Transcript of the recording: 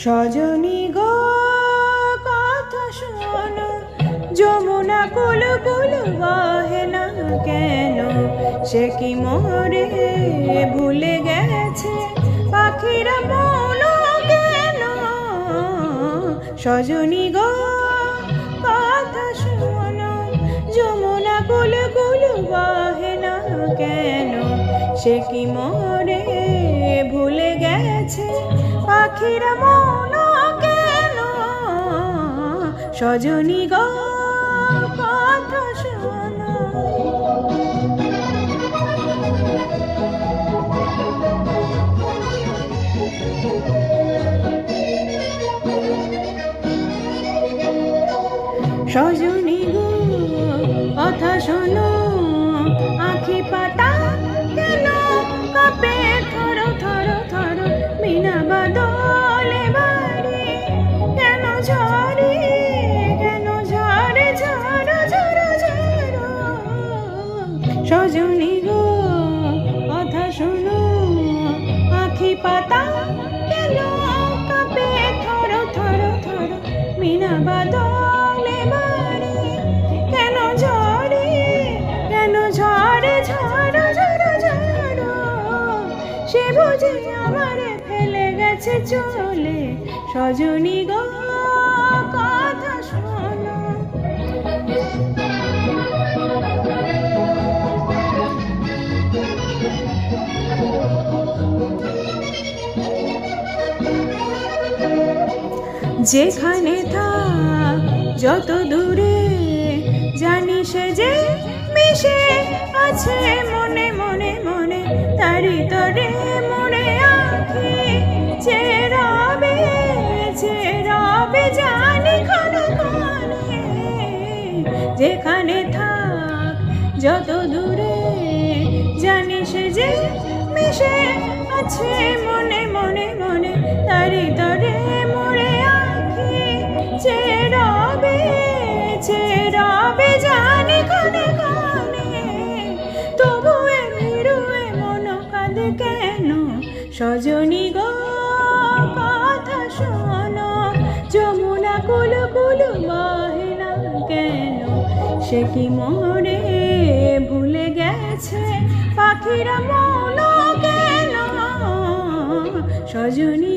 সজনী গো কথা শোনো, যমুনা কুল কুল বহে না কেন? সে কি মোরে ভুলে গেছে পাখিরা মন কেন? সজনী গো কথা শোনো, যমুনা কুল কুল বহে না কেন? সে কি মোরে ভুলে গেছে পাখিরা মন কেন? সজনী গো কথা শোনো। সজনী গো কথা শোনো, আখি পাতা কেন কাঁপে থর থর থর? বিনা বাদলে বাড়ি কেন ঝরে, কেন ঝরে ঝড় ঝড় ঝড়? সজনী গো কথা শোনো, আখি পাতা কেন কাঁপে থর থর থর? বিনা বাদলে বাড়ি কেন ঝরে, কেন ঝরে ঝড় ঝড় ঝড়? সে বুঝে আমারে ফেলে গেছে চলে, সজনী গো কথা শোনো। যেখানে থাক যত দূরে, জানি সে যে মিশে আছে মনে মনে মনে, তারি তরে মনে আঁখি চেরাবে চেরাবে জানি ক্ষণে ক্ষণে। যেখানে থাক যত দূরে, জানি সে যে মিশে আছে মনে মনে মনে, তারি তরে মনে আঁখি চেরাবে চেরাবে জানি ক্ষণে ক্ষণে। তবুয়ে ভিড়ুয়ে মন কাঁদে কেন? সজনী গো কথা শোনো, যমুনা কুল কুল বহে না কেন? সে কি মোরে ভুলে গেছে পাখিরা মন কেন? সজনী